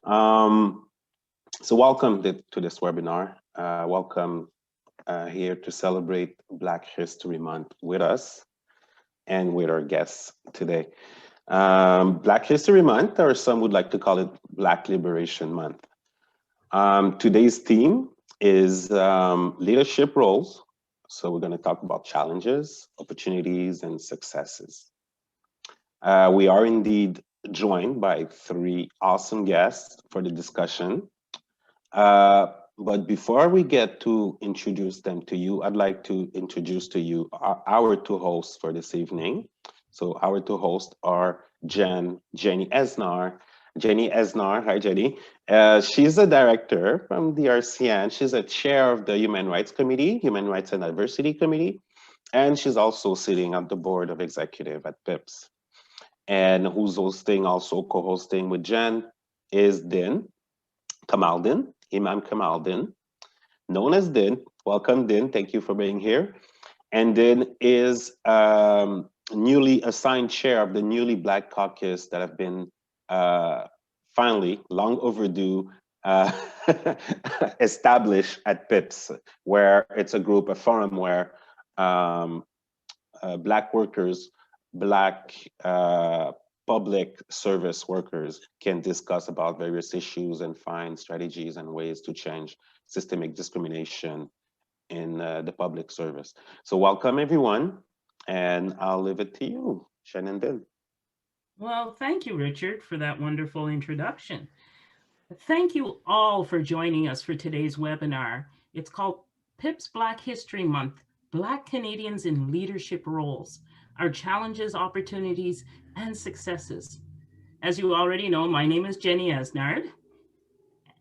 So welcome to this webinar. Welcome here to celebrate Black History Month with us and with our guests today. Black History Month, or some would like to call it Black Liberation Month. Today's theme is leadership roles. So we're going to talk about challenges, opportunities, and successes. We are indeed joined by 3 awesome guests for the discussion. But before we get to introduce them to you, I'd like to introduce to you our 2 hosts for this evening. So our 2 hosts are Jenny Esnar. Jenny Esnar, hi Jenny. She's a director from the RCN. She's a chair of the Human Rights Committee, Human Rights and Diversity Committee, and she's also sitting on the board of executive at PIPSC. And who's also co-hosting with Jen is Din Kamaldin, Imam Kamaldin, known as Din. Welcome, Din. Thank you for being here. And Din is newly assigned chair of the newly Black caucus that have been finally, long overdue, established at PIPSC, where it's a group, a forum where Black workers, Black public service workers can discuss about various issues and find strategies and ways to change systemic discrimination in the public service. So welcome everyone, and I'll leave it to you, Shannon Din. Well, thank you, Richard, for that wonderful introduction. Thank you all for joining us for today's webinar. It's called PIPSC Black History Month, Black Canadians in Leadership Roles, Our Challenges, Opportunities, and Successes. As you already know, my name is Jenny Esnard.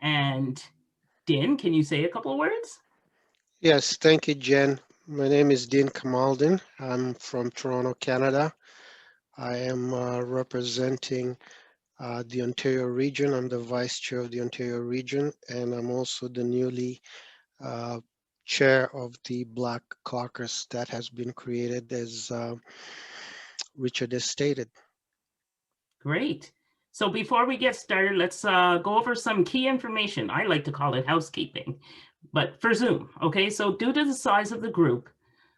And Din, can you say a couple of words? Yes, thank you, Jen. My name is Din Kamaldin. I'm from Toronto, Canada. I am representing the Ontario region. I'm the vice chair of the Ontario region, and I'm also the newly chair of the Black caucus that has been created, as Richard has stated. Great. So before we get started, let's go over some key information. I like to call it housekeeping, but for Zoom. Okay, so due to the size of the group,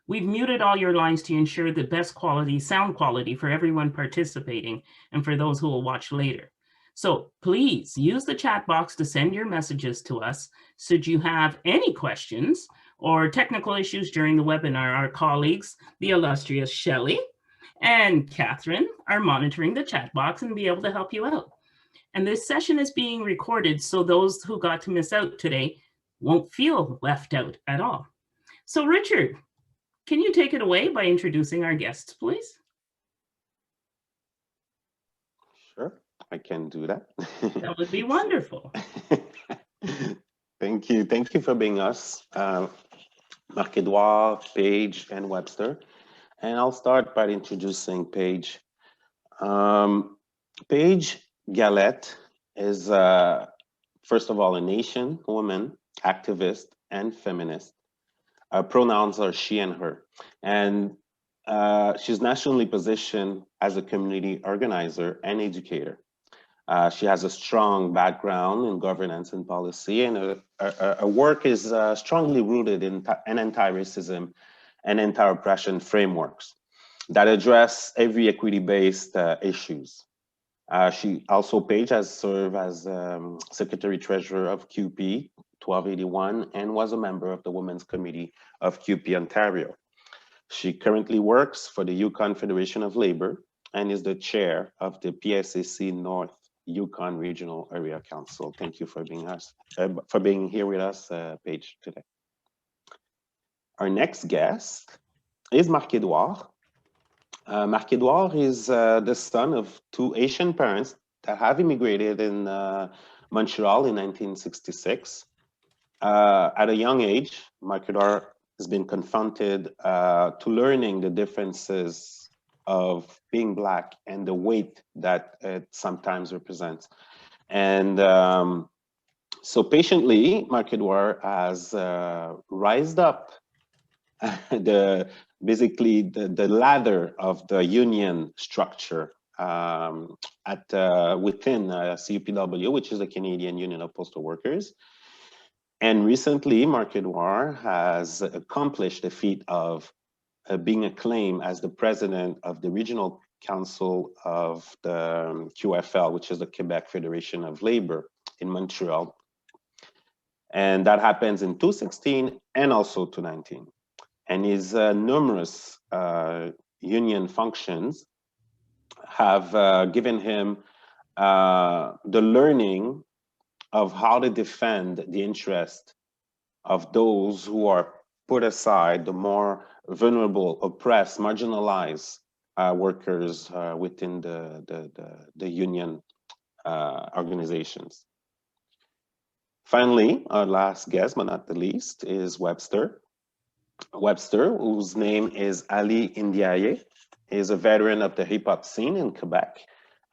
we've muted all your lines to ensure the best quality, sound quality for everyone participating and for those who will watch later. So please use the chat box to send your messages to us. Should you have any questions or technical issues during the webinar, our colleagues, the illustrious Shelley and Catherine, are monitoring the chat box and be able to help you out. And this session is being recorded, so those who got to miss out today won't feel left out at all. So Richard, can you take it away by introducing our guests, please? Sure, I can do that. That would be wonderful. Thank you. Thank you for being us, Marc-Edouard, Paige, and Webster. And I'll start by introducing Paige. Paige Galette is, first of all, a Nation woman, activist, and feminist. Pronouns are she and her. And she's nationally positioned as a community organizer and educator. She has a strong background in governance and policy, and her work is strongly rooted in anti-racism and anti-oppression frameworks that address every equity-based issues. She also, Paige, has served as Secretary-Treasurer of QP 1281 and was a member of the Women's Committee of QP Ontario. She currently works for the Yukon Federation of Labor and is the chair of the PIPSC North Yukon Regional Area Council. Thank you for being here with us, Paige, today. Our next guest is Marc-Edouard. Marc-Edouard is the son of 2 Asian parents that have immigrated in Montreal in 1966. At a young age, Marc-Edouard has been confronted to learning the differences of being Black and the weight that it sometimes represents. And so patiently, Marc-Edouard has rised up basically the ladder of the union structure within CUPW, which is the Canadian Union of Postal Workers. And recently, Marc-Edouard has accomplished the feat of being acclaimed as the president of the Regional Council of the QFL, which is the Quebec Federation of Labor in Montreal. And that happens in 2016 and also 2019. And his numerous union functions have given him the learning of how to defend the interest of those who are put aside, the more vulnerable, oppressed, marginalized workers within the union organizations. Finally, our last guest, but not the least, is Webster. Webster, whose name is Ali Ndiaye, is a veteran of the hip hop scene in Quebec.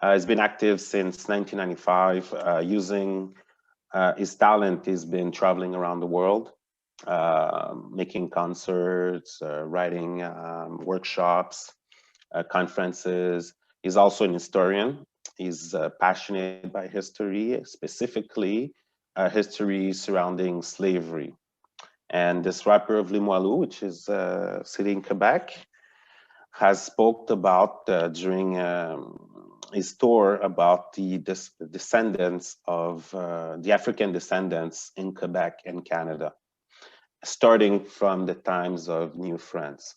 He's been active since 1995, using his talent. He's been traveling around the world, making concerts, writing workshops, conferences. He's also an historian. He's passionate by history, specifically history surrounding slavery. And this rapper of Limoilou, which is city in Quebec, has spoke about during his tour about the descendants of the African descendants in Quebec and Canada, starting from the times of New France.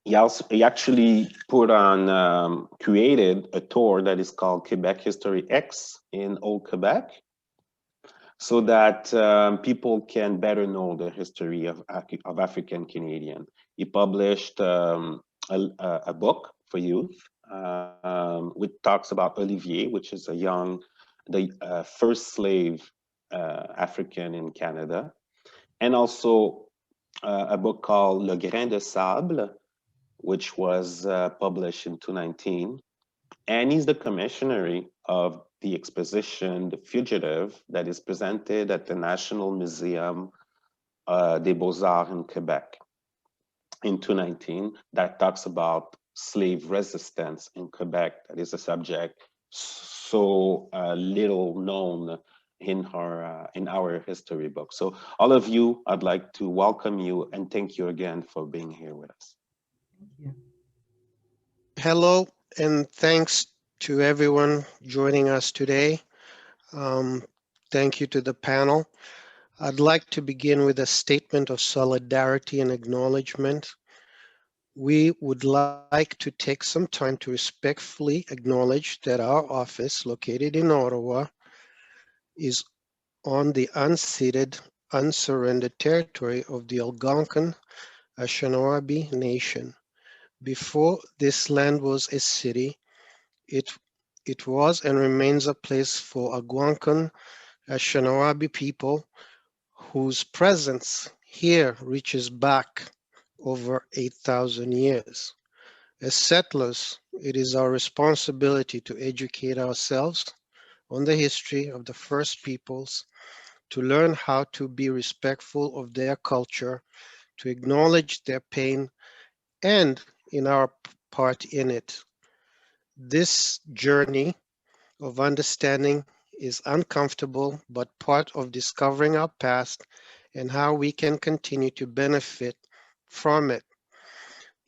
He actually put on, created a tour that is called Quebec History X in Old Quebec, so that people can better know the history of African Canadian. He published a book for youth, which talks about Olivier, which is the first slave African in Canada, and also a book called Le Grain de Sable, which was published in 2019. And he's the commissioner of the exposition, The Fugitive, that is presented at the National Museum des Beaux-Arts in Quebec in 2019, that talks about slave resistance in Quebec. That is a subject so little known in our history book. So all of you, I'd like to welcome you and thank you again for being here with us. Thank you. Hello, and thanks to everyone joining us today. Thank you to the panel. I'd like to begin with a statement of solidarity and acknowledgement. We would like to take some time to respectfully acknowledge that our office, located in Ottawa, is on the unceded, unsurrendered territory of the Algonquin Anishinaabe Nation. Before this land was a city, it was and remains a place for Algonquin Anishinaabe people whose presence here reaches back over 8,000 years. As settlers, it is our responsibility to educate ourselves on the history of the first peoples, to learn how to be respectful of their culture, to acknowledge their pain, and in our part in it. This journey of understanding is uncomfortable, but part of discovering our past and how we can continue to benefit from it.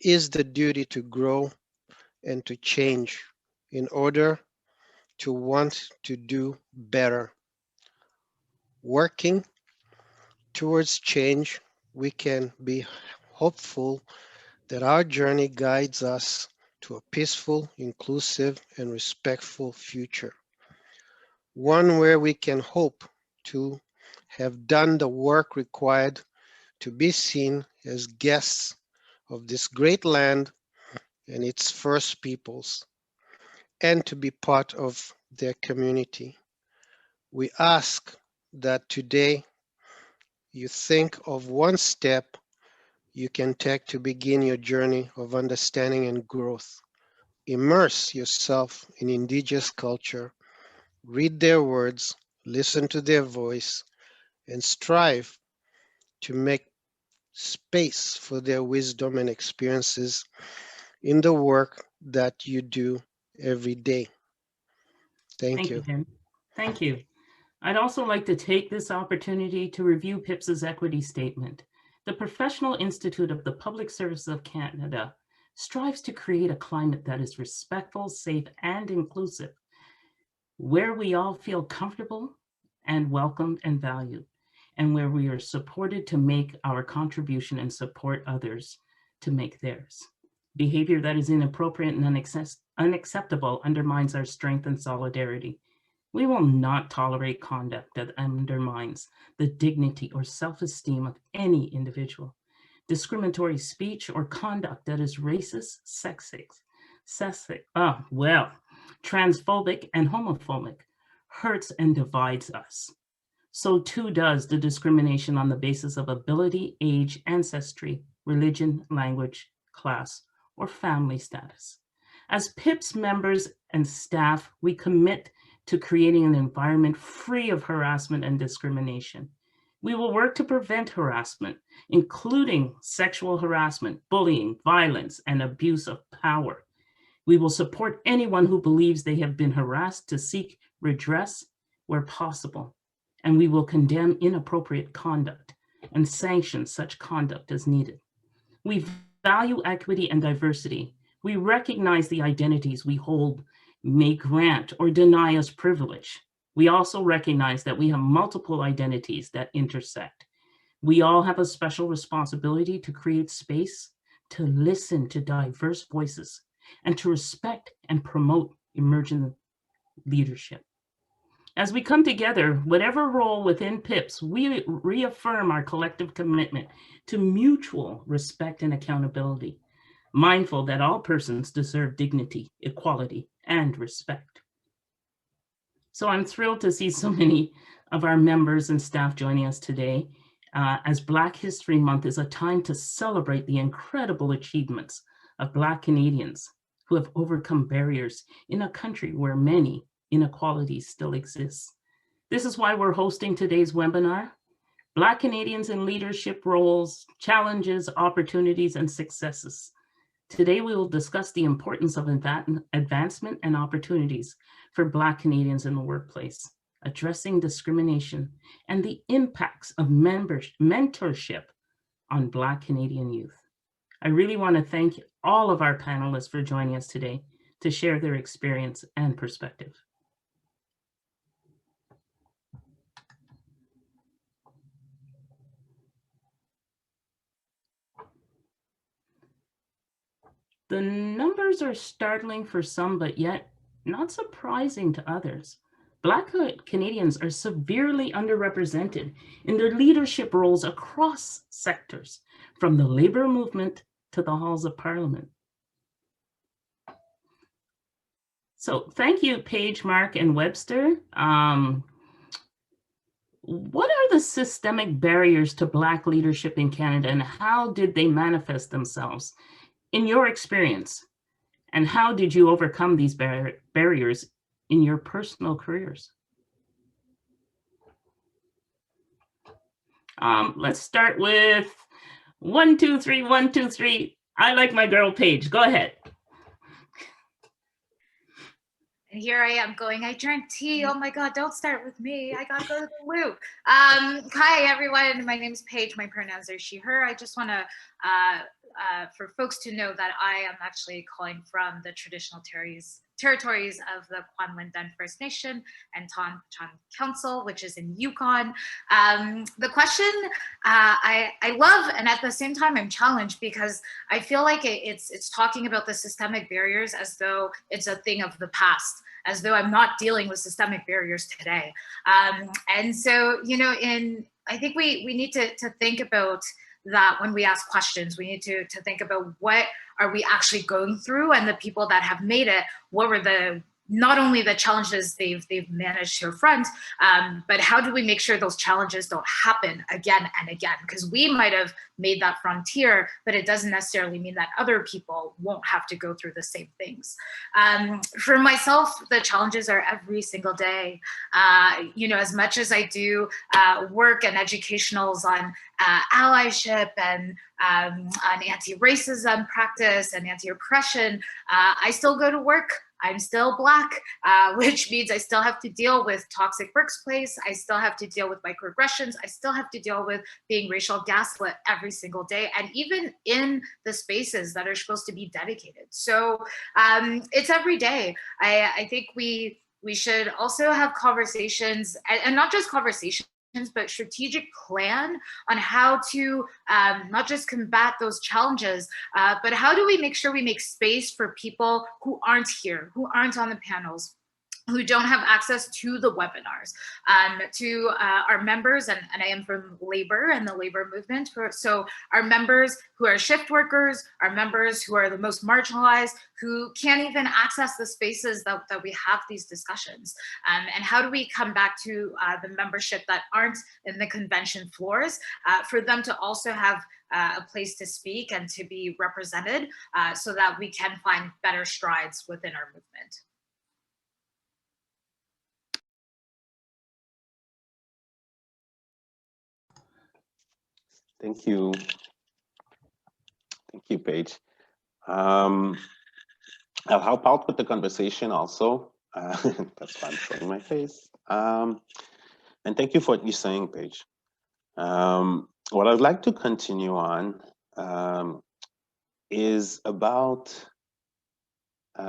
Is the duty to grow and to change in order to want to do better. Working towards change, we can be hopeful that our journey guides us to a peaceful, inclusive, and respectful future. One where we can hope to have done the work required to be seen as guests of this great land and its first peoples, and to be part of their community. We ask that today you think of one step you can take to begin your journey of understanding and growth. Immerse yourself in Indigenous culture, read their words, listen to their voice, and strive to make space for their wisdom and experiences in the work that you do every day. Thank you, you. Jen. Thank you. I'd also like to take this opportunity to review PIPSC's equity statement. The Professional Institute of the Public Service of Canada strives to create a climate that is respectful, safe, and inclusive, where we all feel comfortable and welcomed and valued, and where we are supported to make our contribution and support others to make theirs. Behavior that is inappropriate and unacceptable undermines our strength and solidarity. We will not tolerate conduct that undermines the dignity or self-esteem of any individual. Discriminatory speech or conduct that is racist, sexist, transphobic and homophobic hurts and divides us. So too does the discrimination on the basis of ability, age, ancestry, religion, language, class, or family status. As PIPS members and staff, we commit to creating an environment free of harassment and discrimination. We will work to prevent harassment, including sexual harassment, bullying, violence, and abuse of power. We will support anyone who believes they have been harassed to seek redress where possible, and we will condemn inappropriate conduct and sanction such conduct as needed. We value equity and diversity. We recognize the identities we hold may grant or deny us privilege. We also recognize that we have multiple identities that intersect. We all have a special responsibility to create space, to listen to diverse voices, and to respect and promote emergent leadership. As we come together, whatever role within PIPS, we reaffirm our collective commitment to mutual respect and accountability, mindful that all persons deserve dignity, equality, and respect. So I'm thrilled to see so many of our members and staff joining us today, as Black History Month is a time to celebrate the incredible achievements of Black Canadians who have overcome barriers in a country where many inequalities still exist. This is why we're hosting today's webinar, Black Canadians in Leadership Roles, Challenges, Opportunities, and Successes. Today, we will discuss the importance of advancement and opportunities for Black Canadians in the workplace, addressing discrimination, and the impacts of mentorship on Black Canadian youth. I really want to thank all of our panelists for joining us today to share their experience and perspective. The numbers are startling for some, but yet not surprising to others. Black Canadians are severely underrepresented in their leadership roles across sectors, from the labor movement to the halls of Parliament. So thank you, Paige, Marc, and Webster. What are the systemic barriers to Black leadership in Canada, and how did they manifest themselves in your experience? And how did you overcome these barriers in your personal careers? Let's start with 1, 2, 3, 1, 2, 3. I like my girl, Paige. Go ahead. And here I am going, I drank tea. Oh my God, don't start with me. I gotta go to the loo. Hi, everyone. My name is Paige. My pronouns are she, her. I just want to, for folks to know that I am actually calling from the traditional territories of the Kwanlin First Nation and Ton Council, which is in Yukon. The question I love, and at the same time I'm challenged, because I feel like it's talking about the systemic barriers as though it's a thing of the past, as though I'm not dealing with systemic barriers today. And so, you know, I think we need to think about that when we ask questions. We need to think about what are we actually going through, and the people that have made it, what were the not only the challenges they've managed to confront, but how do we make sure those challenges don't happen again and again? Because we might have made that frontier, but it doesn't necessarily mean that other people won't have to go through the same things. For myself, the challenges are every single day. You know, as much as I do work and educationals on allyship and on anti-racism practice and anti-oppression, I still go to work. I'm still Black, which means I still have to deal with toxic workplace. I still have to deal with microaggressions. I still have to deal with being racial gaslit every single day, and even in the spaces that are supposed to be dedicated. So it's every day. I think we should also have conversations, and not just conversations, but strategic plan on how to not just combat those challenges, but how do we make sure we make space for people who aren't here, who aren't on the panels, who don't have access to the webinars, to our members, and I am from labor and the labor movement, so our members who are shift workers, our members who are the most marginalized, who can't even access the spaces that we have these discussions. And how do we come back to the membership that aren't in the convention floors, for them to also have a place to speak and to be represented, so that we can find better strides within our movement. Thank you. Thank you, Paige. I'll help out with the conversation also. That's why I'm showing my face. And thank you for what you're saying, Paige. What I'd like to continue on is about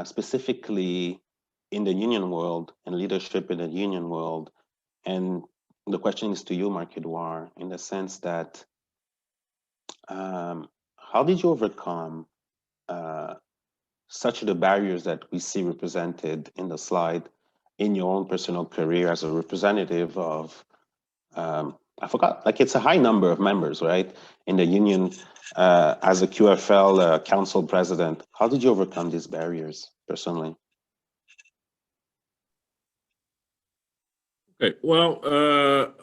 specifically in the union world and leadership in the union world. And the question is to you, Marc-Edouard, in the sense that how did you overcome such the barriers that we see represented in the slide in your own personal career as a representative of, I forgot, like it's a high number of members, right? In the union, as a QFL council president, how did you overcome these barriers personally? Okay, well,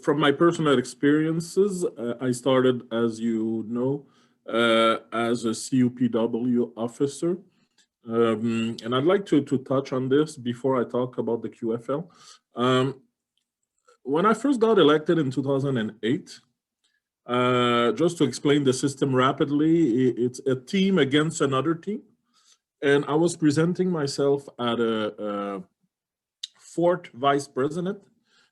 from my personal experiences, I started, as you know, as a CUPW officer. And I'd like to touch on this before I talk about the QFL. When I first got elected in 2008, just to explain the system rapidly, it's a team against another team. And I was presenting myself at a fourth vice president.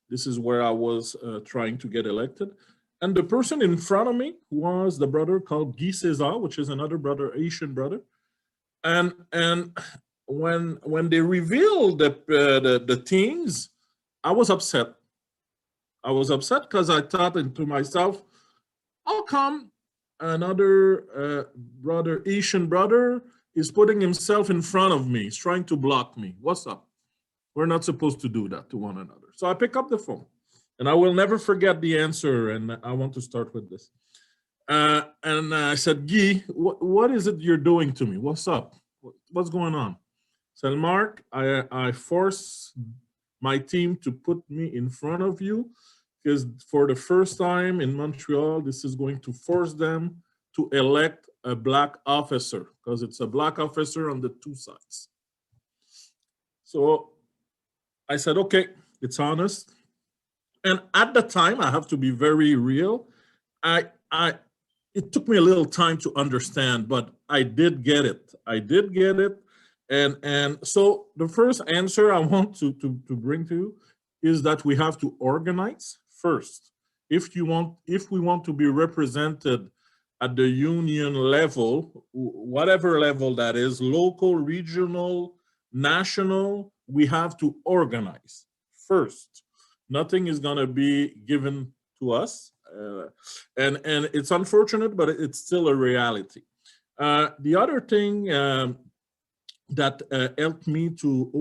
This is where I was trying to get elected. And the person in front of me was the brother called Guy César, which is another brother, Asian brother. And when they revealed the teams, I was upset. I was upset because I thought to myself, how come another brother, Asian brother, is putting himself in front of me, is trying to block me? What's up? We're not supposed to do that to one another. So I pick up the phone, and I will never forget the answer, and I want to start with this. And I said, Guy, what is it you're doing to me? What's up? What's going on? I said, Mark, I forced my team to put me in front of you because for the first time in Montreal, this is going to force them to elect a Black officer because it's a Black officer on the two sides. So I said, okay, it's honest. And at the time, I have to be very real. It took me a little time to understand, but I did get it. I did get it. And so the first answer I want to bring to you is that we have to organize first. If we want to be represented at the union level, whatever level that is, local, regional, national, we have to organize first. Nothing is going to be given to us. And it's unfortunate, but it's still a reality. The other thing that helped me to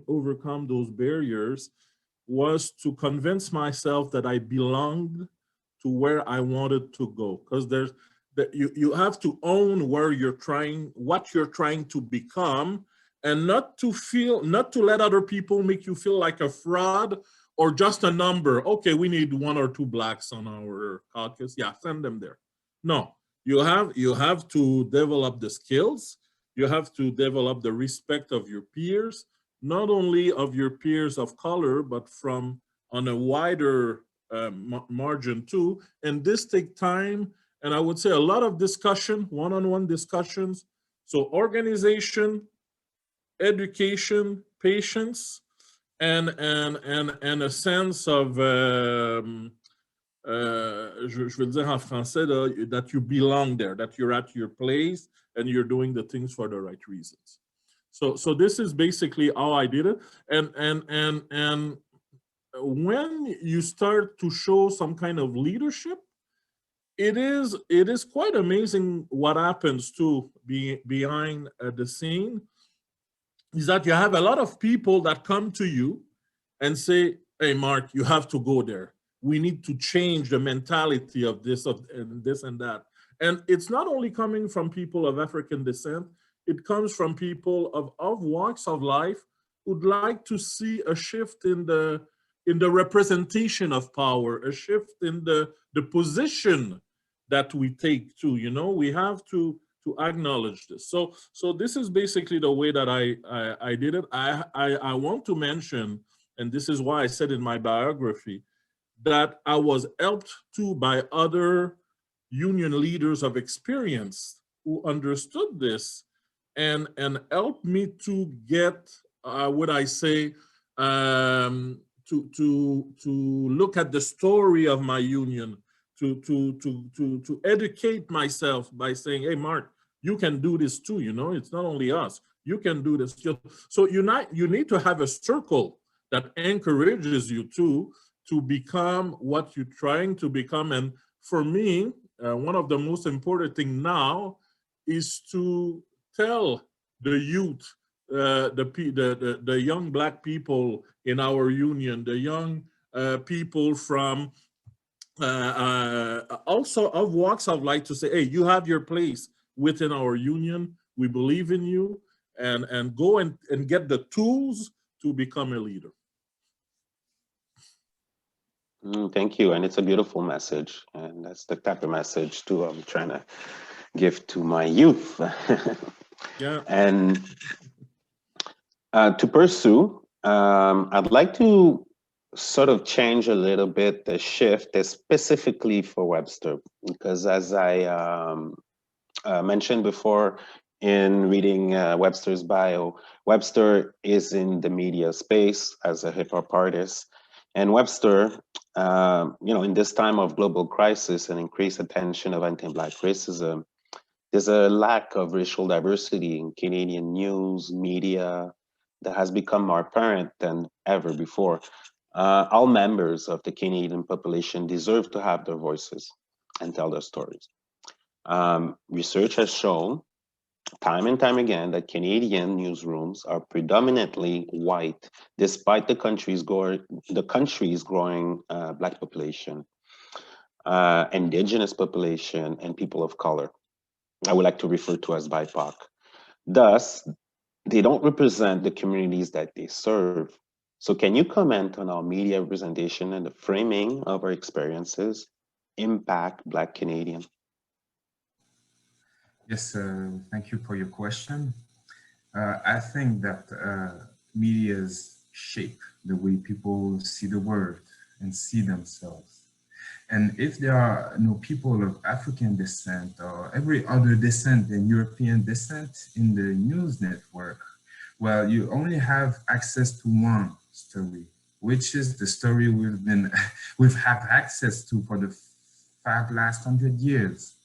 overcome those barriers was to convince myself that I belonged to where I wanted to go. Because you have to own what you're trying to become, and not to let other people make you feel like a fraud or just a number. Okay, we need 1 or 2 blacks on our caucus. Yeah, send them there. No, you have to develop the skills. You have to develop the respect of your peers, not only of your peers of color, but from on a wider margin too. And this takes time. And I would say a lot of discussion, one-on-one discussions. So organization, education, patience, and a sense of, je veux dire en français, là, that you belong there, that you're at your place and you're doing the things for the right reasons. So this is basically how I did it. And when you start to show some kind of leadership, it is quite amazing what happens to behind the scene, is that you have a lot of people that come to you and say, hey, Mark, you have to go there. We need to change the mentality of this, and this and that. And it's not only coming from people of African descent, it comes from people of walks of life who'd like to see a shift in the representation of power, a shift in the position that we take too. You know, we have to acknowledge this. So this is basically the way that I did it. I want to mention, and this is why I said in my biography, that I was helped too by other union leaders of experience who understood this and helped me to get, would I say, to look at the story of my union, to educate myself by saying, hey, Mark, you can do this too, you know, it's not only us, you can do this. So you need to have a circle that encourages you to become what you're trying to become. And for me, one of the most important things now is to tell the youth, the young Black people in our union, the young people from also of walks of life, to say, hey, you have your place within our union. We believe in you, and go and get the tools to become a leader. Thank you, and it's a beautiful message, and that's the type of message too I'm trying to give to my youth. Yeah. And to pursue, I'd like to sort of change a little bit the shift, specifically for Webster, because as I mentioned before in reading Webster's bio, Webster is in the media space as a hip hop artist. And Webster, you know, in this time of global crisis and increased attention of anti-Black racism, there's a lack of racial diversity in Canadian news, media, that has become more apparent than ever before. All members of the Canadian population deserve to have their voices and tell their stories. Research has shown time and time again that Canadian newsrooms are predominantly white, despite the country's growing Black population, Indigenous population, and people of color. I would like to refer to as BIPOC. Thus, they don't represent the communities that they serve. So can you comment on how media representation and the framing of our experiences impact Black Canadians? Yes, thank you for your question. I think that medias shape the way people see the world and see themselves. And if there are no people of African descent or every other descent than European descent in the news network, well, you only have access to one story, which is the story we've had access to for the last 500 years.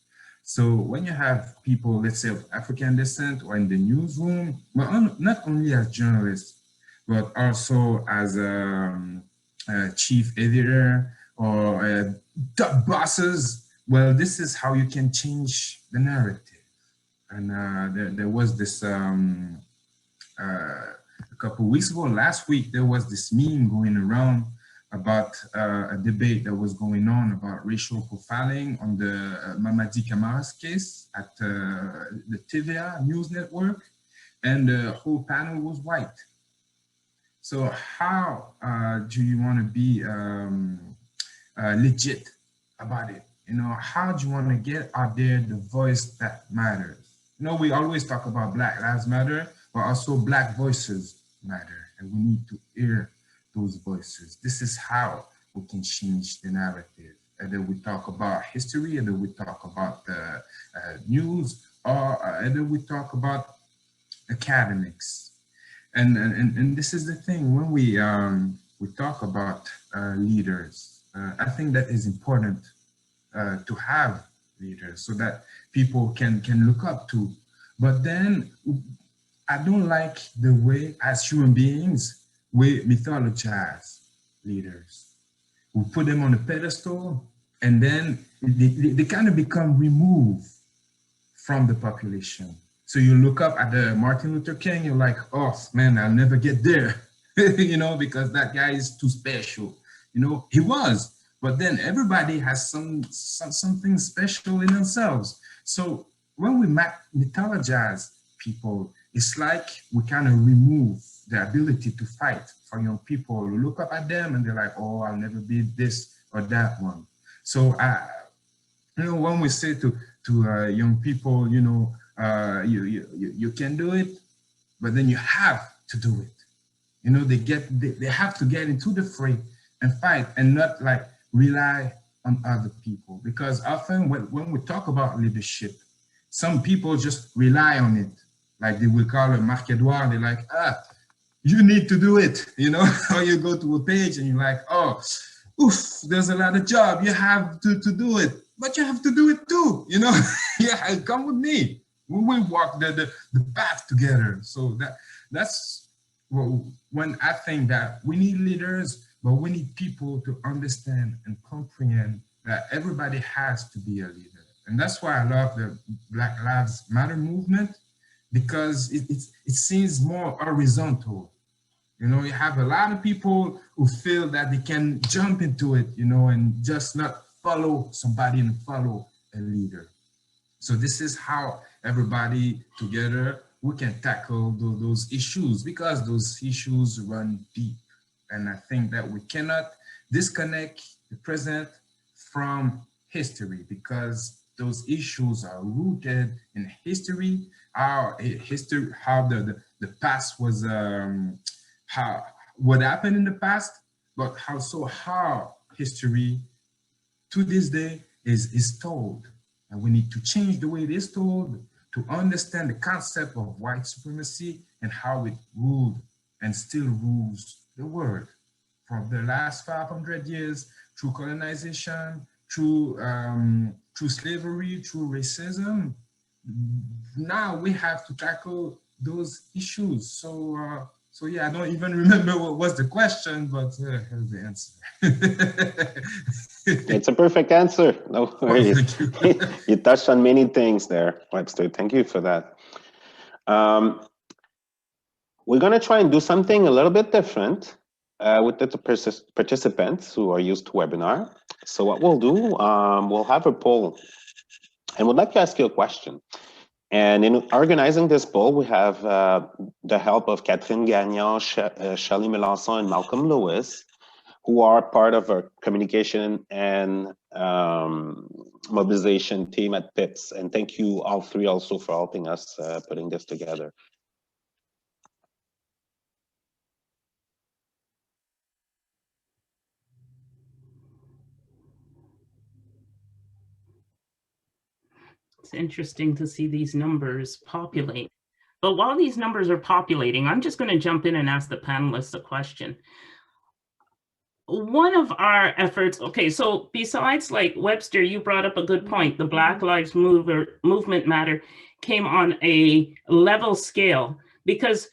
So when you have people, let's say of African descent or in the newsroom, well, not only as journalists, but also as a chief editor or top bosses, well, this is how you can change the narrative. And there was this, a couple of weeks ago, last week, there was this meme going around about a debate that was going on about racial profiling on the Mamadi Camara's case at the TVA news network. and the whole panel was white. So how do you want to be legit about it? You know, how do you want to get out there the voice that matters? You know, we always talk about Black Lives Matter, but also Black voices matter, and we need to hear those voices. This is how we can change the narrative. Either we talk about history, either we talk about the news, or either we talk about academics. And this is the thing, when we talk about leaders, I think that is important to have leaders so that people can look up to. But then I don't like the way, as human beings, we mythologize leaders. We put them on a pedestal, and then they kind of become removed from the population. So you look up at the Martin Luther King, you're like, oh man, I'll never get there, you know, because that guy is too special. You know, he was, but then everybody has something special in themselves. So when we mythologize people, it's like we kind of remove the ability to fight for young people. You look up at them and they're like, oh, I'll never be this or that one. So, you know, when we say to young people, you know, you can do it, but then you have to do it. You know, they have to get into the fray and fight, and not like rely on other people. Because often when we talk about leadership, some people just rely on it. Like they will call it Marc-Edouard, they're like, you need to do it, you know? Or you go to a page and you're like, oh, oof, there's a lot of job, you have to do it. But you have to do it too, you know? Yeah, come with me. We will walk the path together. So that's when I think that we need leaders, but we need people to understand and comprehend that everybody has to be a leader. And that's why I love the Black Lives Matter movement, because it seems more horizontal. You know, you have a lot of people who feel that they can jump into it, you know, and just not follow somebody and follow a leader. So this is how everybody together, we can tackle those issues, because those issues run deep. And I think that we cannot disconnect the present from history, because those issues are rooted in history, how the past was, what happened in the past, but how history to this day is told. And we need to change the way it is told to understand the concept of white supremacy and how it ruled and still rules the world from the last 500 years, through colonization, through slavery, through racism. Now we have to tackle those issues. So yeah, I don't even remember what was the question, but here's the answer. It's a perfect answer. No worries. Thank you. You touched on many things there, Webster. Thank you for that. We're going to try and do something a little bit different with the participants who are used to webinar. So what we'll do, we'll have a poll, and we'd like to ask you a question. And in organizing this poll, we have the help of Catherine Gagnon, Shelley Melanson, and Malcolm Lewis, who are part of our communication and mobilization team at PIPS. And thank you all three also for helping us putting this together. It's interesting to see these numbers populate. But while these numbers are populating, I'm just going to jump in and ask the panelists a question. One of our efforts, okay, so besides, like Webster, you brought up a good point. The Black Lives Movement Matter came on a level scale, because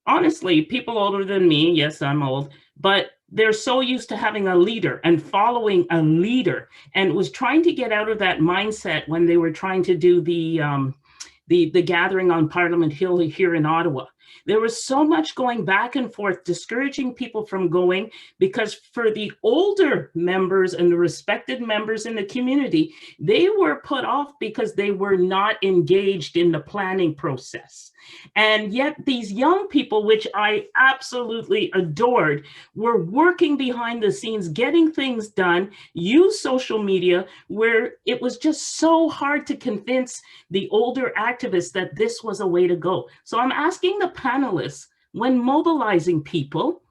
honestly, people older than me, yes, I'm old, but they're so used to having a leader and following a leader, and was trying to get out of that mindset when they were trying to do the gathering on Parliament Hill here in Ottawa. There was so much going back and forth, discouraging people from going, because for the older members and the respected members in the community, they were put off because they were not engaged in the planning process. And yet these young people, which I absolutely adored, were working behind the scenes, getting things done, use social media, where it was just so hard to convince the older activists that this was a way to go. So I'm asking the panelists, when mobilizing people,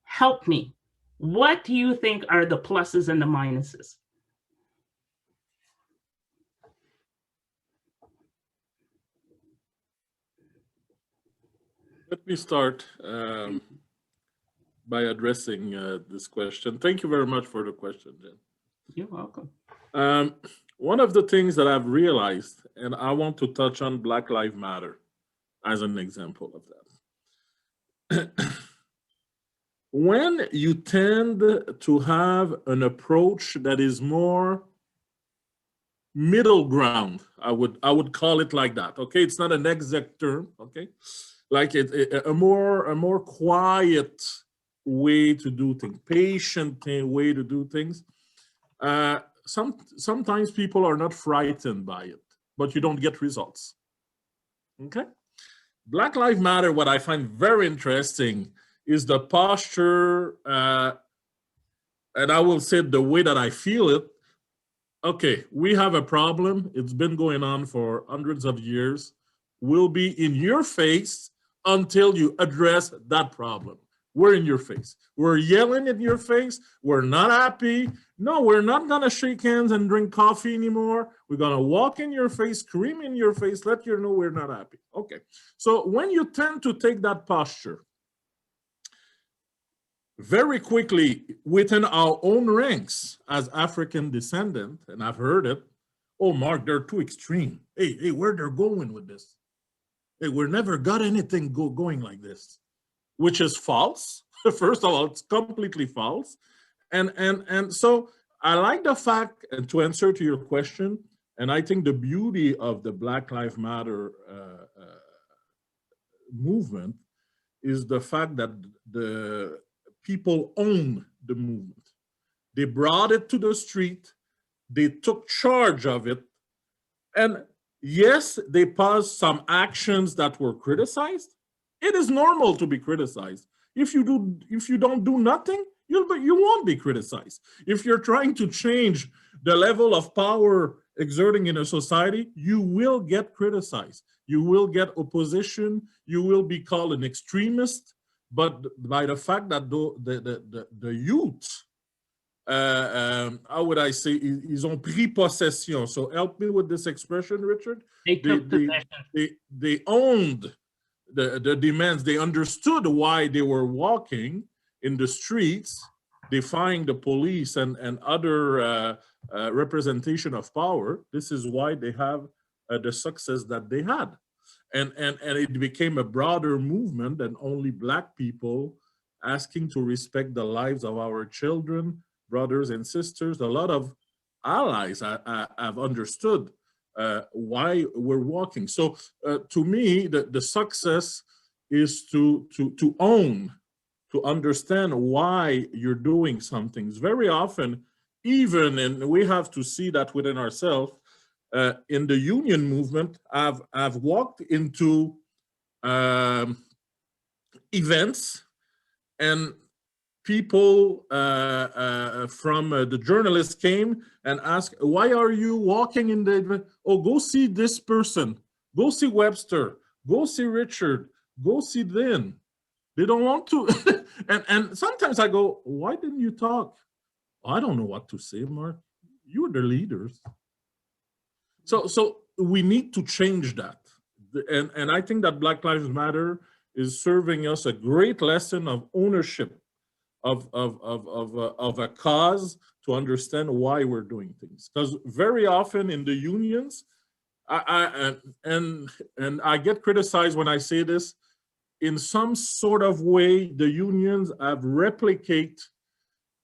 help me. What do you think are the pluses and the minuses? Let me start by addressing this question. Thank you very much for the question, Jen. You're welcome. One of the things that I've realized, and I want to touch on Black Lives Matter as an example of that. When you tend to have an approach that is more middle ground, I would call it like that. Okay, it's not an exact term. Okay, like a more quiet way to do things, patient way to do things. Sometimes people are not frightened by it, but you don't get results. Okay, Black Lives Matter. What I find very interesting is the posture, and I will say the way that I feel it. Okay, we have a problem. It's been going on for hundreds of years. We'll be in your face until you address that problem. We're in your face. We're yelling in your face. We're not happy. No, we're not gonna shake hands and drink coffee anymore. We're gonna walk in your face, scream in your face, let you know we're not happy. Okay, so when you tend to take that posture, very quickly within our own ranks as African descendant, and I've heard it, oh, Mark, they're too extreme. Hey, where they're going with this? Hey, we're never got anything going like this, which is false. First of all, it's completely false. And so I like the fact, and to answer to your question, and I think the beauty of the Black Lives Matter movement is the fact that the people own the movement. They brought it to the street. They took charge of it. And yes, they paused some actions that were criticized. It is normal to be criticized. If you don't do nothing, you won't be criticized. If you're trying to change the level of power exerting in a society, you will get criticized. You will get opposition. You will be called an extremist. But by the fact that the youth, how would I say, ils ont pris possession. So help me with this expression, Richard. They took possession. They owned the demands. They understood why they were walking in the streets, defying the police and other representation of power. This is why they have the success that they had. And it became a broader movement than only Black people asking to respect the lives of our children, brothers and sisters. A lot of allies have understood why we're walking. So to me, the success is to own, to understand why you're doing some things. Very often, even, and we have to see that within ourselves, in the union movement, I've walked into events, and people from the journalists came and asked, why are you walking in the event? Oh, go see this person, go see Webster, go see Richard, go see Lynn. They don't want to. and sometimes I go, why didn't you talk? I don't know what to say, Mark. You're the leaders. So we need to change that. And I think that Black Lives Matter is serving us a great lesson of ownership of a cause, to understand why we're doing things. Because very often in the unions, and I get criticized when I say this, in some sort of way, the unions have replicated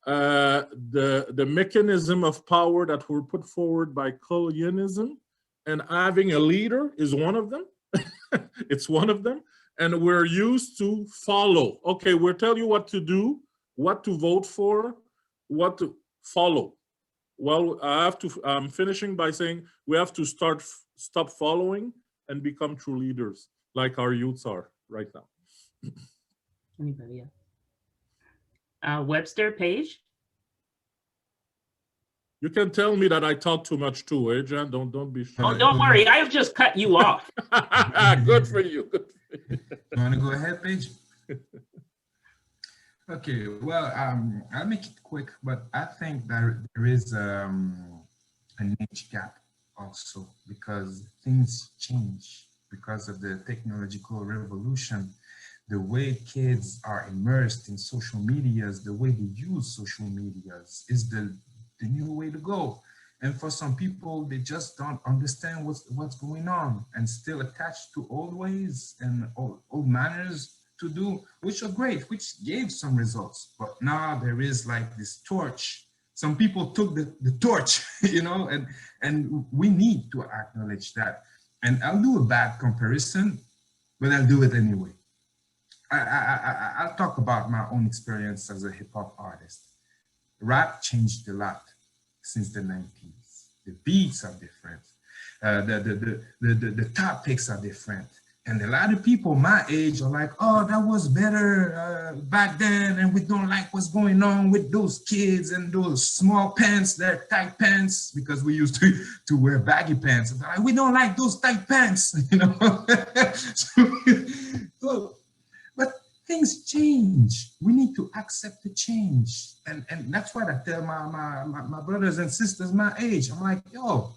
the mechanism of power that were put forward by colonialism, and having a leader is one of them. It's one of them. and we're used to follow. Okay, we'll tell you what to do, what to vote for, what to follow. Well, I'm finishing by saying we have to stop following and become true leaders, like our youths are right now. Anybody else? Webster, Paige? You can tell me that I talk too much too, eh, Jan? Don't be shy. Oh, don't worry, I've just cut you off. Good for you. Good for you. You want to go ahead, Paige? Okay, well, I'll make it quick, but I think that there is an age gap also, because things change because of the technological revolution. The way kids are immersed in social medias, the way they use social medias is the new way to go. And for some people, they just don't understand what's going on and still attached to old ways and old manners to do, which are great, which gave some results. But now there is like this torch. Some people took the torch, you know, and we need to acknowledge that. And I'll do a bad comparison, but I'll do it anyway. I'll talk about my own experience as a hip hop artist. Rap changed a lot since the 90s. The beats are different. The topics are different. And a lot of people my age are like, oh, that was better back then, and we don't like what's going on with those kids and those small pants, they're tight pants, because we used to wear baggy pants. And like, we don't like those tight pants, you know. But things change. We need to accept the change. And that's what I tell my brothers and sisters my age. I'm like, yo,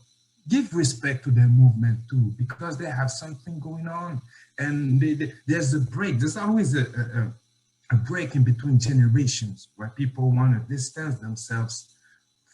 give respect to their movement too, because they have something going on. And there's a break. There's always a break in between generations where people want to distance themselves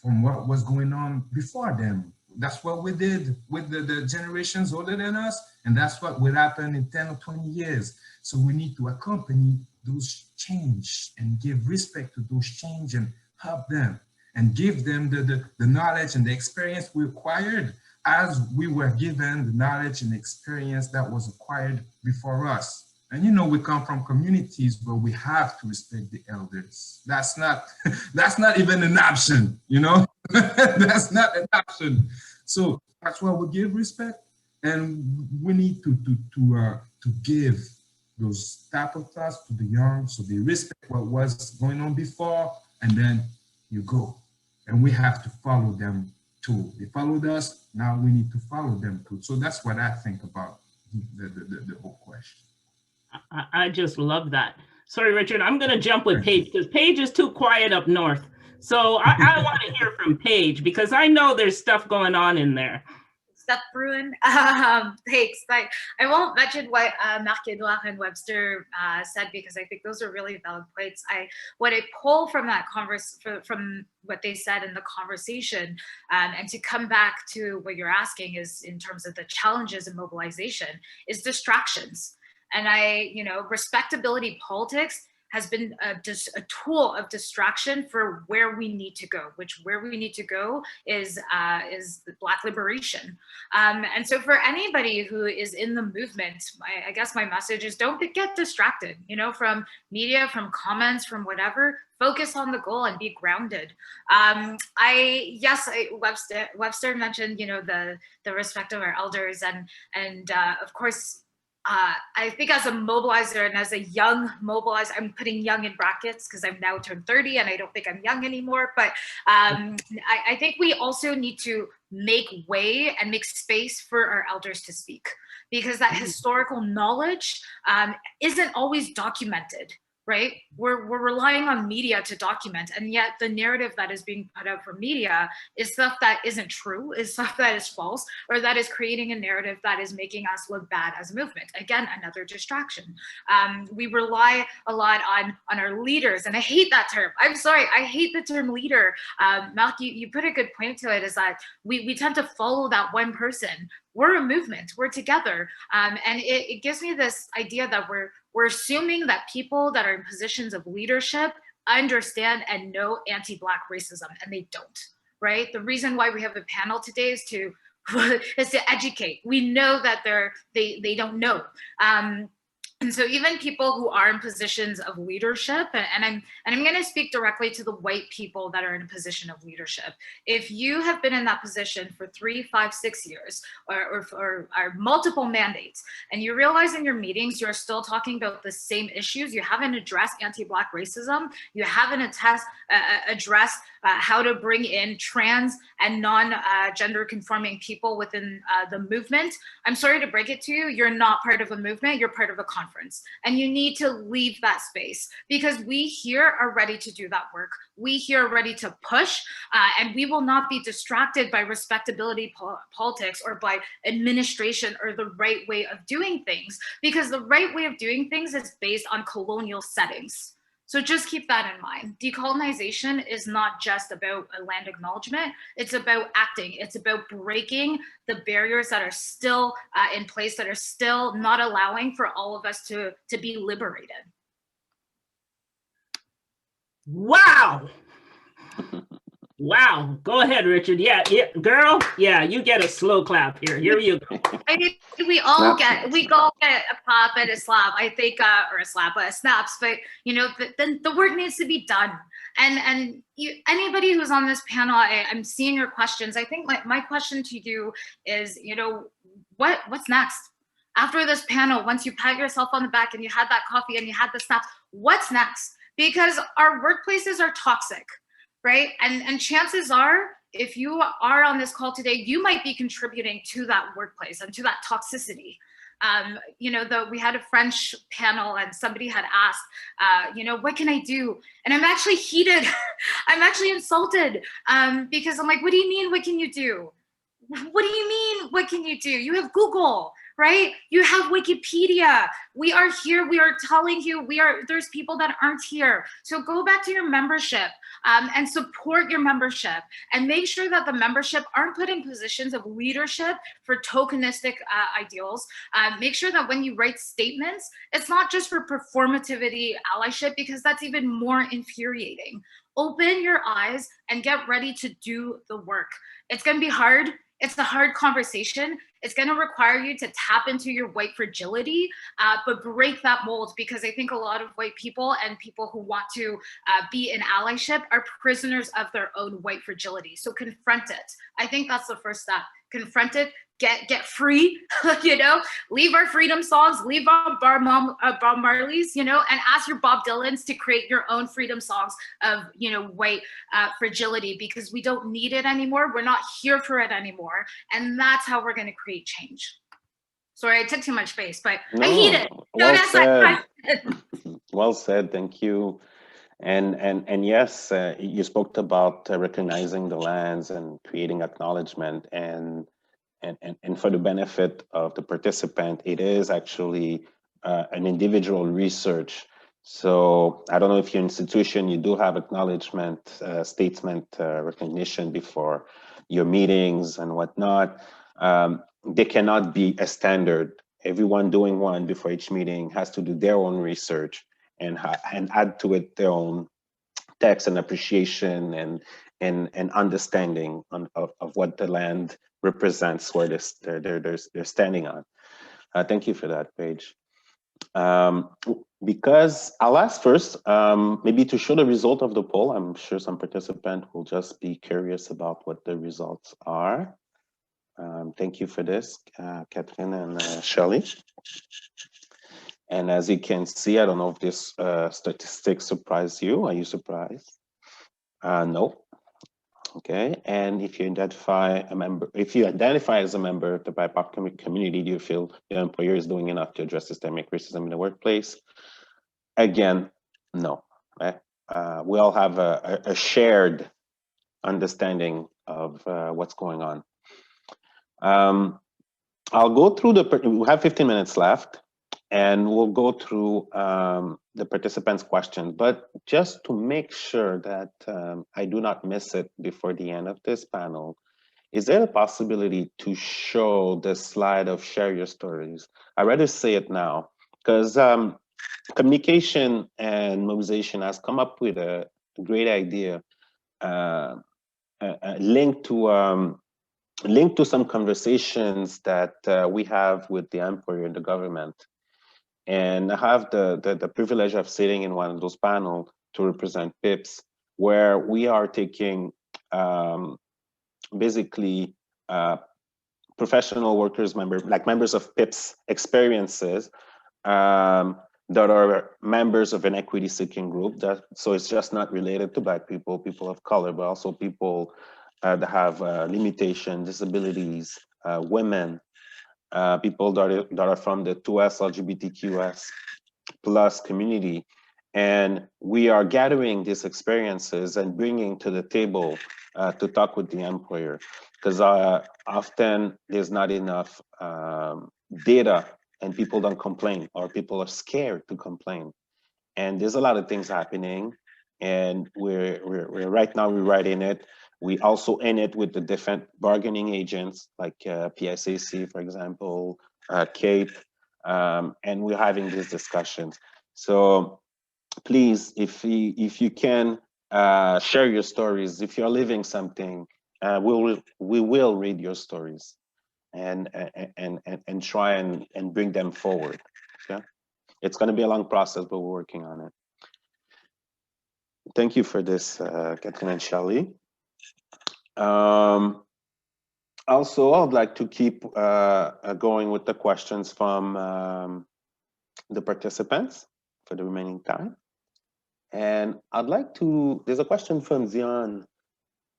from what was going on before them. That's what we did with the generations older than us. And that's what will happen in 10 or 20 years. So we need to accompany those change and give respect to those change and help them and give them the knowledge and the experience we acquired as we were given the knowledge and experience that was acquired before us. And you know, we come from communities where we have to respect the elders. That's not even an option, you know? That's not an option. So that's why we give respect, and we need to give those type of thoughts to the young, so they respect what was going on before, and then you go. And we have to follow them too. They followed us, now we need to follow them too. So that's what I think about the whole question. I just love that. Sorry, Richard, I'm going to jump with Paige because Paige is too quiet up north. So I want to hear from Paige because I know there's stuff going on in there. Stuff brewing. Thanks. I won't mention what Marc-Edouard and Webster said because I think those are really valid points. What I pull from that from what they said in the conversation, and to come back to what you're asking is in terms of the challenges in mobilization, is distractions. And respectability politics has been just a tool of distraction for where we need to go, where we need to go is Black liberation. And so for anybody who is in the movement, I guess my message is don't get distracted, from media, from comments, from whatever. Focus on the goal and be grounded. Webster mentioned, the respect of our elders and of course, I think as a mobilizer and as a young mobilizer, I'm putting young in brackets because I've now turned 30 and I don't think I'm young anymore, but I think we also need to make way and make space for our elders to speak because that historical knowledge isn't always documented. Right? We're relying on media to document, and yet the narrative that is being put out from media is stuff that isn't true, is stuff that is false, or that is creating a narrative that is making us look bad as a movement. Again, another distraction. We rely a lot on our leaders, and I hate that term. I'm sorry, I hate the term leader. Marc, you put a good point to it, is that we tend to follow that one person. We're a movement, we're together. And it gives me this idea that we're assuming that people that are in positions of leadership understand and know anti-Black racism, and they don't, right? The reason why we have a panel today is to educate. We know that they don't know. And so even people who are in positions of leadership, and I'm going to speak directly to the white people that are in a position of leadership. If you have been in that position for 3, 5, 6 years, or multiple mandates, and you realize in your meetings you're still talking about the same issues, you haven't addressed anti-Black racism, you haven't addressed how to bring in trans and non-gender conforming people within the movement, I'm sorry to break it to you, you're not part of a movement, you're part of a conference. And you need to leave that space, because we here are ready to do that work. We here are ready to push, and we will not be distracted by respectability politics or by administration or the right way of doing things, because the right way of doing things is based on colonial settings. So just keep that in mind. Decolonization is not just about a land acknowledgement. It's about acting. It's about breaking the barriers that are still in place, that are still not allowing for all of us to be liberated. Wow. Wow. Go ahead, Richard. Yeah, girl. Yeah, you get a slow clap here. Here you go. I think we all get a pop and a slap, I think, or a slap, a snaps, but you know, then the work needs to be done. And anybody who's on this panel, I'm seeing your questions. I think my question to you is, you know, what's next? After this panel, once you pat yourself on the back and you had that coffee and you had the snaps, what's next? Because our workplaces are toxic, right? And chances are, if you are on this call today, you might be contributing to that workplace and to that toxicity. You know, we had a French panel and somebody had asked, you know, what can I do? And I'm actually heated. I'm actually insulted because I'm like, what do you mean? What can you do? What do you mean? What can you do? You have Google, right? You have Wikipedia. We are here. We are telling you, there's people that aren't here. So go back to your membership and support your membership, and make sure that the membership aren't put in positions of leadership for tokenistic ideals. Make sure that when you write statements, it's not just for performativity allyship, because that's even more infuriating. Open your eyes and get ready to do the work. It's going to be hard. It's a hard conversation. It's going to require you to tap into your white fragility, but break that mold, because I think a lot of white people and people who want to be in allyship are prisoners of their own white fragility. So confront it. I think that's the first step. Confront it. Get free, you know, leave our freedom songs, leave our Bob Marley's, you know, and ask your Bob Dylans to create your own freedom songs of, you know, white fragility, because we don't need it anymore. We're not here for it anymore. And that's how we're going to create change. Sorry, I took too much space, but I heat it. Well said. Well said. Thank you. And yes, you spoke about recognizing the lands and creating acknowledgement, and for the benefit of the participant, it is actually an individual research. So I don't know if your institution, you do have acknowledgement, statement recognition before your meetings and whatnot. They cannot be a standard. Everyone doing one before each meeting has to do their own research and add to it their own text and appreciation and understanding of what the land represents, where they're standing on. Thank you for that, Paige. Because I'll ask first, maybe to show the result of the poll. I'm sure some participant will just be curious about what the results are. Thank you for this, Catherine and Shelley. And as you can see, I don't know if this statistic surprised you. Are you surprised? No. Okay. And if you identify as a member of the BIPOC community, do you feel your employer is doing enough to address systemic racism in the workplace? Again, no. Right? We all have a shared understanding of what's going on. I'll go through we have 15 minutes left, and we'll go through the participants' questions. But just to make sure that I do not miss it before the end of this panel, is there a possibility to show the slide of share your stories? I'd rather say it now, because communication and mobilization has come up with a great idea linked to some conversations that we have with the employer and the government. And I have the privilege of sitting in one of those panels to represent PIPS, where we are taking basically professional workers, members of PIPS experiences that are members of an equity-seeking group. So it's just not related to Black people, people of color, but also people that have limitations, disabilities, women, people that are from the 2S LGBTQS plus community. And we are gathering these experiences and bringing to the table to talk with the employer, because often there's not enough data and people don't complain, or people are scared to complain. And there's a lot of things happening, and we're right now rewriting it. We also in it with the different bargaining agents like PIPSC, for example, CAPE, and we're having these discussions. So please, if you can share your stories, if you're living something, we will read your stories and try and bring them forward. Yeah, it's going to be a long process, but we're working on it. Thank you for this, Catherine and Shelley. Also, I'd like to keep going with the questions from the participants for the remaining time. And I'd like to, there's a question from Zion,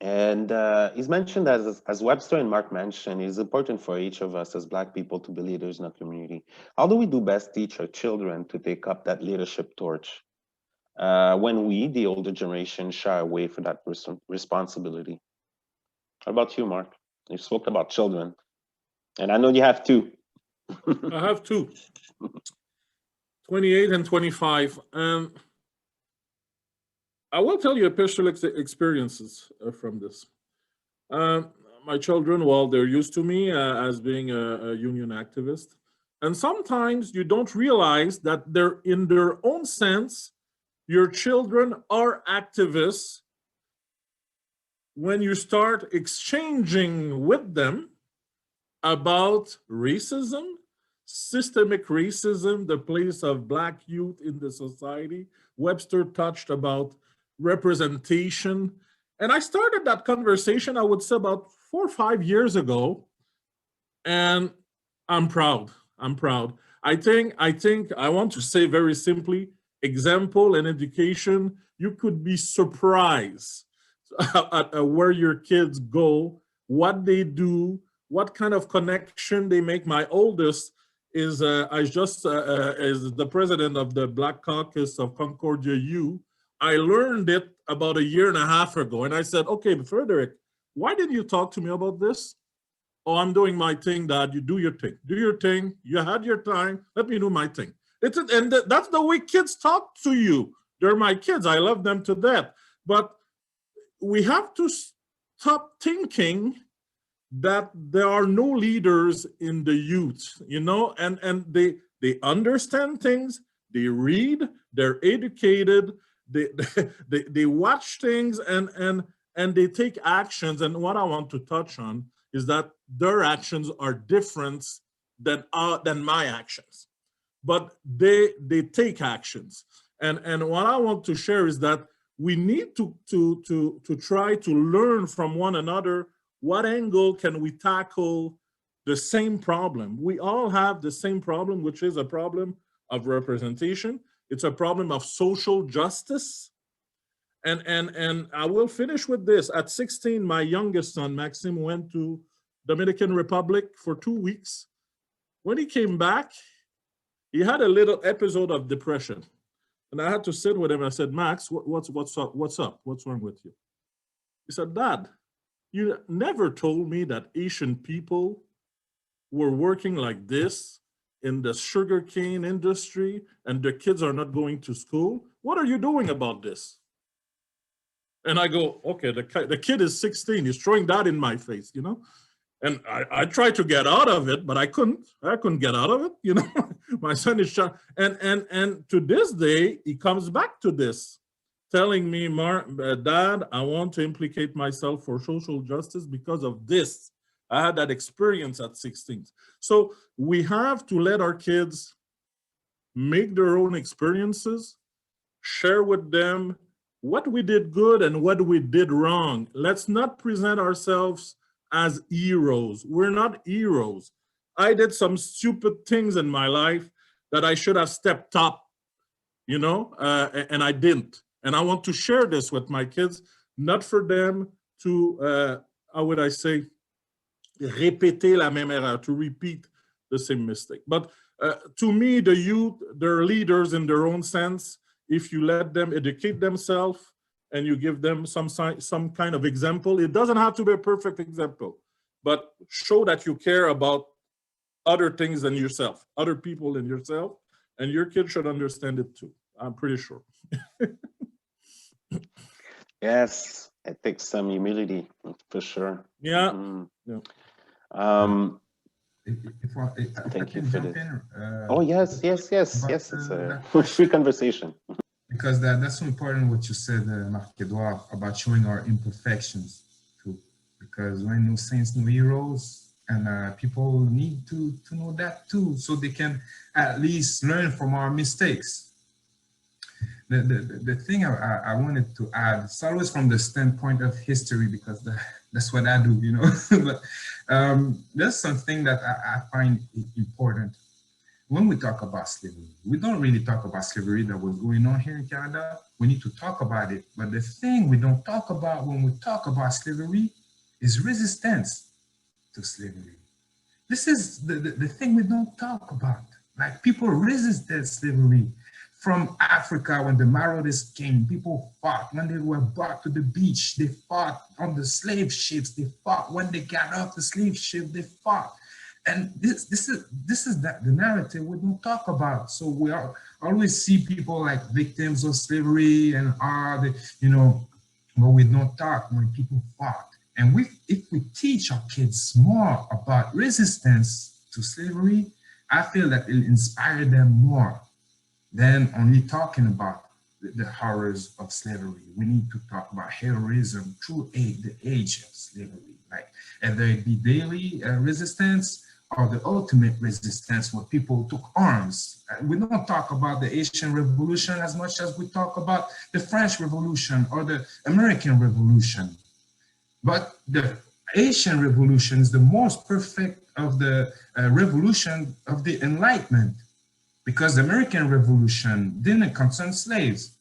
and he's mentioned that as Webster and Mark mentioned, it's important for each of us as Black people to be leaders in our community. How do we do best teach our children to take up that leadership torch when we, the older generation, shy away from that responsibility? How about you, Mark? You spoke about children, and I know you have two. I have two, 28 and 25. I will tell you a personal experiences from this. My children, well, they're used to me as being a union activist. And sometimes you don't realize that they're in their own sense, your children are activists when you start exchanging with them about racism, systemic racism, the place of Black youth in the society. Webster touched about representation. And I started that conversation, I would say about 4 or 5 years ago. And I'm proud. I'm proud. I think I want to say very simply, example and education, you could be surprised at where your kids go, what they do, what kind of connection they make. My oldest is is the president of the Black Caucus of Concordia U. I learned it about 1.5 years ago, and I said, okay, Frederick, why didn't you talk to me about this? Oh, I'm doing my thing, Dad. You do your thing. Do your thing. You had your time. Let me do my thing. And that's the way kids talk to you. They're my kids. I love them to death. But we have to stop thinking that there are no leaders in the youth, you know, and they understand things, they read, they're educated, they watch things and they take actions. And what I want to touch on is that their actions are different than my actions, but they take actions. And what I want to share is that we need to try to learn from one another. What angle can we tackle the same problem? We all have the same problem, which is a problem of representation. It's a problem of social justice. And I will finish with this. At 16, my youngest son, Maxime, went to Dominican Republic for 2 weeks. When he came back, he had a little episode of depression. And I had to sit with him. I said, Max, what's up? What's up? What's wrong with you? He said, Dad, you never told me that Asian people were working like this in the sugarcane industry and the kids are not going to school. What are you doing about this? And I go, okay, the kid is 16. He's throwing that in my face, you know? And I tried to get out of it, but I couldn't get out of it, you know? My son is shot. And to this day, he comes back to this, telling me, Dad, I want to implicate myself for social justice because of this. I had that experience at 16. So we have to let our kids make their own experiences, share with them what we did good and what we did wrong. Let's not present ourselves as heroes. We're not heroes. I did some stupid things in my life that I should have stepped up, you know, and I didn't. And I want to share this with my kids, not for them to, how would I say, répéter la même erreur, to repeat the same mistake. But to me, the youth, they're leaders in their own sense. If you let them educate themselves and you give them some kind of example, it doesn't have to be a perfect example, but show that you care about other things than yourself, other people than yourself, and your kids should understand it too. I'm pretty sure. Yes, it takes some humility for sure. Yeah. If Thank you can for jump this. in, Oh, yes. It's a free conversation. Because that's so important what you said, Marc-Edouard, about showing our imperfections too. Because when no saints, no heroes, and people need to know that too, so they can at least learn from our mistakes. The thing I wanted to add, it's always from the standpoint of history, because that's what I do, you know. But there's something that I find important. When we talk about slavery, we don't really talk about slavery that was going on here in Canada. We need to talk about it. But the thing we don't talk about when we talk about slavery is resistance to slavery. This is the thing we don't talk about. Like, people resisted slavery. From Africa, when the marauders came, people fought. When they were brought to the beach, they fought on the slave ships. They fought when they got off the slave ship. They fought, and this is the narrative we don't talk about. So we always see people like victims of slavery and but we don't talk when people fought. And if we teach our kids more about resistance to slavery, I feel that it'll inspire them more than only talking about the horrors of slavery. We need to talk about heroism through the age of slavery, like whether it be daily resistance or the ultimate resistance where people took arms. We don't talk about the Haitian Revolution as much as we talk about the French Revolution or the American Revolution. But the Haitian Revolution is the most perfect of the revolution of the Enlightenment, because the American Revolution didn't concern slaves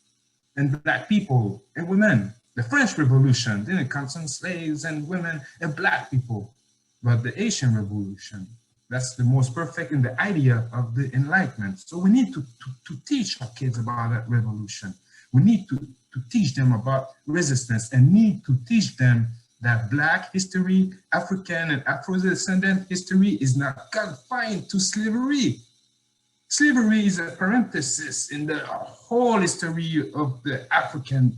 and Black people and women. The French Revolution didn't concern slaves and women and Black people. But the Haitian Revolution, that's the most perfect in the idea of the Enlightenment. So we need to teach our kids about that revolution. We need to teach them about resistance, and need to teach them that Black history, African and Afro-descendant history is not confined to slavery. Slavery is a parenthesis in the whole history of the African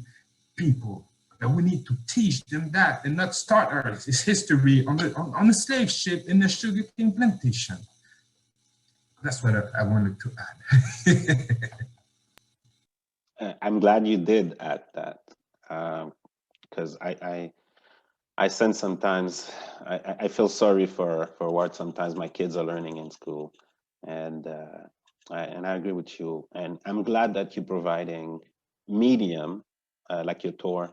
people. And we need to teach them that, and not start our history on the slave ship in the sugarcane plantation. That's what I wanted to add. I'm glad you did add that, because I sense sometimes, I feel sorry for what sometimes my kids are learning in school. And I agree with you. And I'm glad that you're providing medium, like your tour,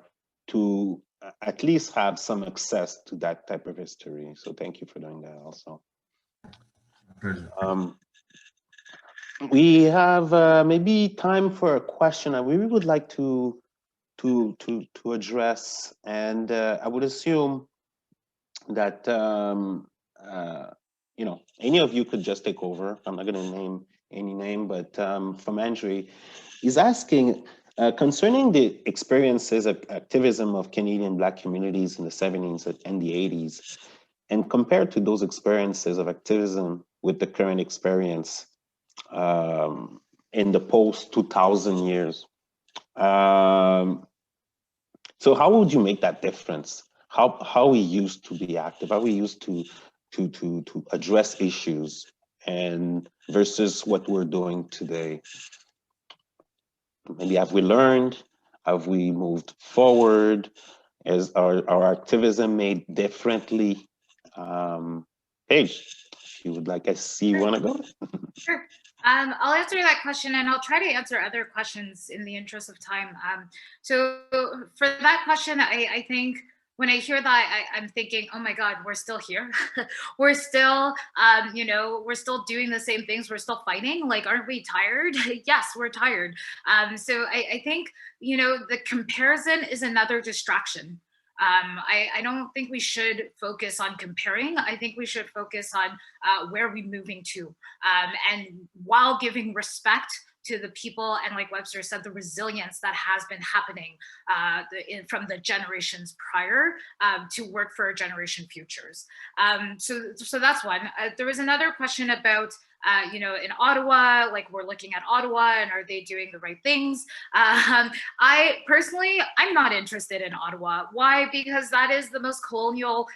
to at least have some access to that type of history. So thank you for doing that also. Pleasure. We have maybe time for a question that we would like to address, and I would assume that any of you could just take over. I'm not going to name any name, but from Andre, he's asking concerning the experiences of activism of Canadian Black communities in the 70s and the 80s, and compared to those experiences of activism with the current experience in the post-2000 years. So how would you make that difference? How we used to be active, how we used to address issues, and versus what we're doing today? Maybe have we learned? Have we moved forward? Is our activism made differently? Paige, if you would like, I see you want to go. Sure. I'll answer that question, and I'll try to answer other questions in the interest of time. So for that question, I think when I hear that, I'm thinking, oh my God, we're still here. We're still, we're still doing the same things. We're still fighting. Like, aren't we tired? Yes, we're tired. So I think, the comparison is another distraction. I don't think we should focus on comparing. I think we should focus on where we're moving to, and while giving respect to the people, and like Webster said, the resilience that has been happening from the generations prior to work for generation futures. So that's one. There was another question about in Ottawa, like we're looking at Ottawa and are they doing the right things? I personally, I'm not interested in Ottawa. Why? Because that is the most colonial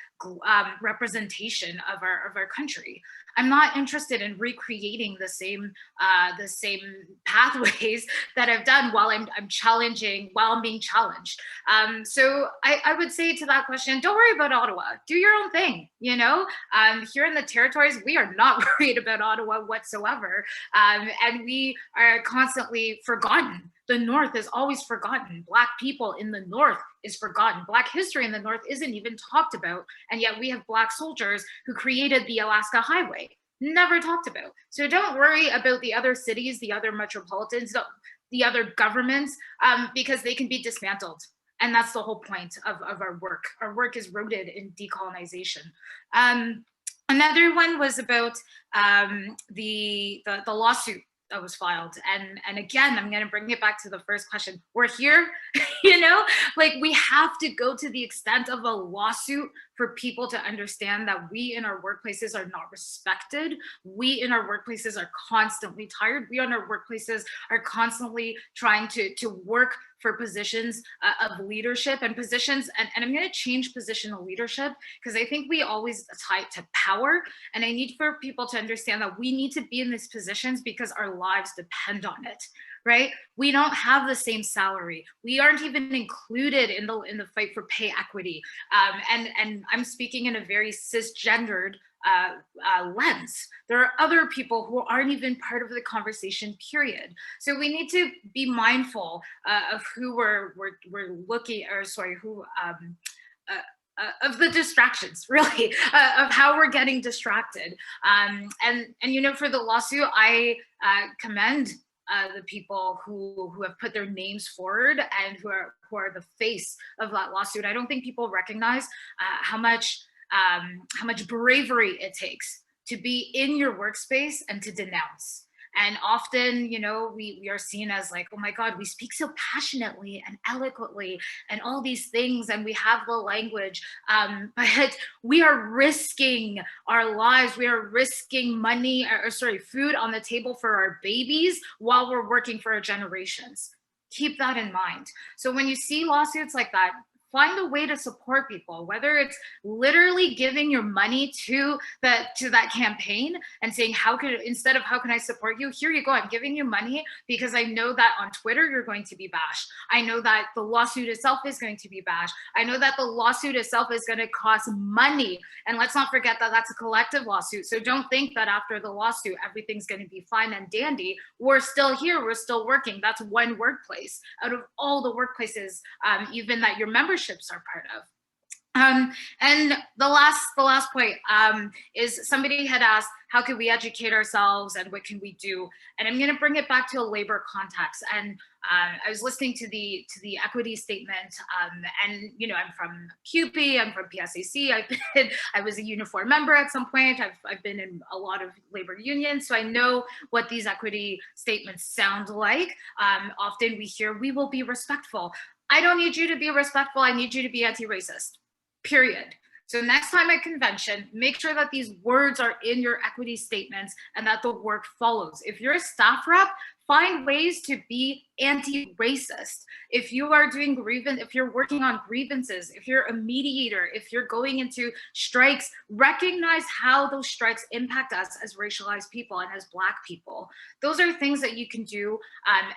representation of our country. I'm not interested in recreating the same pathways that I've done while I'm being challenged. So I would say to that question, don't worry about Ottawa. Do your own thing. Here in the territories, we are not worried about Ottawa whatsoever, and we are constantly forgotten. The North is always forgotten. Black people in the North is forgotten. Black history in the North isn't even talked about. And yet we have Black soldiers who created the Alaska Highway. Never talked about. So don't worry about the other cities, the other metropolitans, the other governments, because they can be dismantled. And that's the whole point of our work. Our work is rooted in decolonization. Another one was about the lawsuit that was filed. And again, I'm going to bring it back to the first question. We're here, like we have to go to the extent of a lawsuit for people to understand that we in our workplaces are not respected. We in our workplaces are constantly tired. We in our workplaces are constantly trying to work for positions of leadership and positions. And I'm going to change position of leadership because I think we always tie it to power. And I need for people to understand that we need to be in these positions because our lives depend on it. Right? We don't have the same salary. We aren't even included in the fight for pay equity. And I'm speaking in a very cisgendered lens. There are other people who aren't even part of the conversation, period. So we need to be mindful of who we're looking, or sorry, who of the distractions, really, of how we're getting distracted. And for the lawsuit, I commend the people who have put their names forward and who are the face of that lawsuit. I don't think people recognize how much bravery it takes to be in your workspace and to denounce. And often, we are seen as like, oh my God, we speak so passionately and eloquently and all these things, and we have the language, but we are risking our lives. We are risking money, food on the table for our babies while we're working for our generations. Keep that in mind. So when you see lawsuits like that, find a way to support people, whether it's literally giving your money to that campaign and saying, instead of how can I support you? Here you go, I'm giving you money because I know that on Twitter you're going to be bashed. I know that the lawsuit itself is going to be bashed. I know that the lawsuit itself is going to cost money. And let's not forget that that's a collective lawsuit. So don't think that after the lawsuit, everything's going to be fine and dandy. We're still here, we're still working. That's one workplace out of all the workplaces, even that your membership are part of. And the last point is somebody had asked, how can we educate ourselves and what can we do? And I'm going to bring it back to a labor context. And I was listening to the equity statement, and I'm from CUPE, I'm from PIPSC. I was a uniform member at some point. I've been in a lot of labor unions, so I know what these equity statements sound like. Often we hear, we will be respectful. I don't need you to be respectful. I need you to be anti-racist, period. So next time at convention, make sure that these words are in your equity statements and that the work follows. If you're a staff rep, find ways to be anti-racist. If you are doing if you're working on grievances, if you're a mediator, if you're going into strikes, recognize how those strikes impact us as racialized people and as Black people. Those are things that you can do.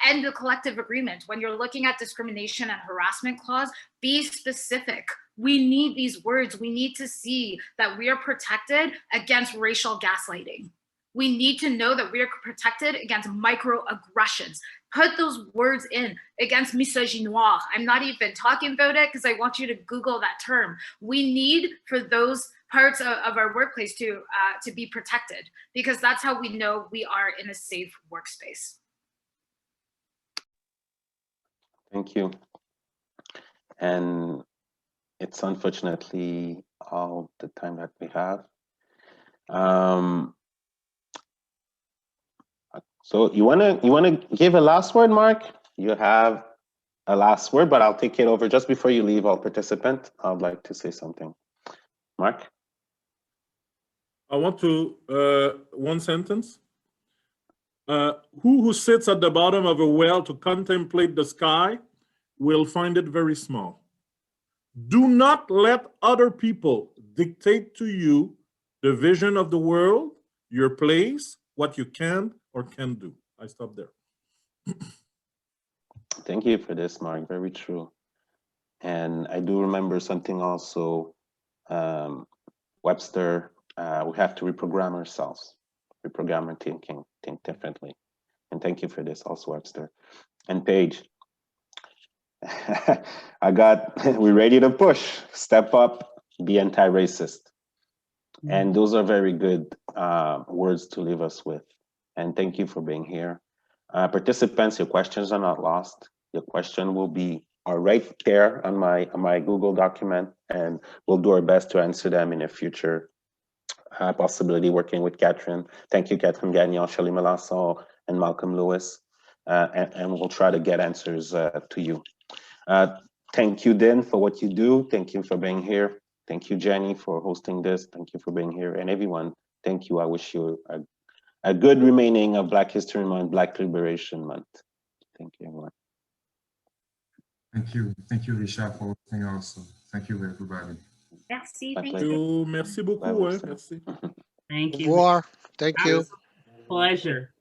And the collective agreement, when you're looking at discrimination and harassment clause, be specific. We need these words. We need to see that we are protected against racial gaslighting. We need to know that we are protected against microaggressions. Put those words in, against misogynoir. I'm not even talking about it because I want you to Google that term. We need for those parts of our workplace to be protected, because that's how we know we are in a safe workspace. Thank you. And it's unfortunately all the time that we have. So you wanna give a last word, Mark? You have a last word, but I'll take it over just before you leave. All participants, I'd like to say something. Mark? I want to, one sentence. Who sits at the bottom of a well to contemplate the sky will find it very small. Do not let other people dictate to you the vision of the world, your place, what you can or can't do. I stop there. Thank you for this, Mark. Very true. And I do remember something also, Webster, we have to reprogram ourselves, reprogram our thinking, think differently. And thank you for this also, Webster. And Paige, we're ready to push, step up, be anti-racist. And those are very good words to leave us with. And thank you for being here. Participants, your questions are not lost. Your question are right there on my Google document, and we'll do our best to answer them in a future possibility working with Catherine. Thank you, Catherine Gagnon, Shirley Melanson, and Malcolm Lewis. And we'll try to get answers to you. Thank you, Din, for what you do. Thank you for being here. Thank you, Jenny, for hosting this. Thank you for being here. And everyone, thank you. I wish you a good remaining of Black History Month, Black Liberation Month. Thank you, everyone. Thank you. Thank you, Richard, for hosting also. Thank you, everybody. Merci. My Thank pleasure. you. Merci beaucoup. Bye, Merci. Thank Au you. revoir. Thank you. Pleasure.